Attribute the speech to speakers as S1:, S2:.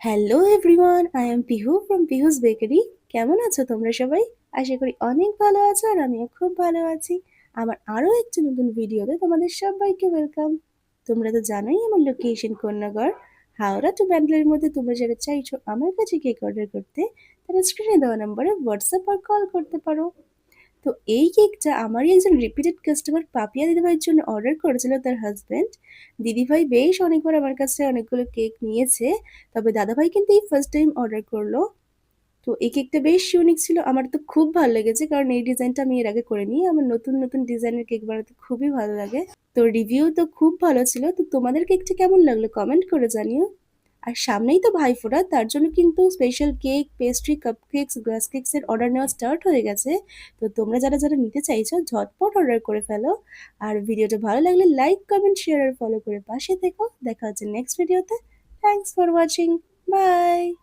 S1: Hello everyone, I am Pihu from Pihu's bakery. কেমন আছো তোমরা সবাই? আশা করি অনেক ভালো আছো আর আমিও খুব ভালো আছি। আমার আরও একটি নতুন ভিডিওতে তোমাদের সবাইকে ওয়েলকাম। তোমরা তো জানোই আমার লোকেশন কোন্নগর, হাওড়া টু ব্যাঙ্গালোরের মধ্যে। তোমরা যারা চাইছো আমার কাছে কেক অর্ডার করতে, তারা স্ক্রিনে দেওয়া নম্বরে হোয়াটসঅ্যাপ আর কল করতে পারো। তো এই কেকটা আমারই একজন রিপিটেড কাস্টমার পাপিয়া দিদিভাইয়ের জন্য অর্ডার করেছিল তার হাজব্যান্ড। দিদিভাই বেশ অনেকবার আমার কাছে অনেকগুলো কেক নিয়েছে, তবে দাদাভাই কিন্তু এই ফার্স্ট টাইম অর্ডার করলো। তো এই কেকটা বেশ ইউনিক ছিল, আমার তো খুব ভালো লেগেছে, কারণ এই ডিজাইনটা আমি এর আগে করিনি। আমার নতুন নতুন ডিজাইনের কেক বানাতে খুবই ভালো লাগে। তো রিভিউ তো খুব ভালো ছিল। তো তোমাদের কেকটা কেমন লাগলো কমেন্ট করে জানিও। আর সামনেই তো ভাইফোঁটা, তার জন্য কিন্তু special cake, pastry, কাপকেকস, glass cakes এর অর্ডার নেওয়া স্টার্ট হয়ে গেছে। তো তোমরা যারা যারা নিতে চাইছো ঝটপট অর্ডার করে ফেলো। আর ভিডিওটা ভালো লাগলে লাইক, কমেন্ট, শেয়ার আর ফলো করে পাশে থেকো। দেখা হচ্ছে নেক্সট ভিডিওতে। Thanks for watching. বাই।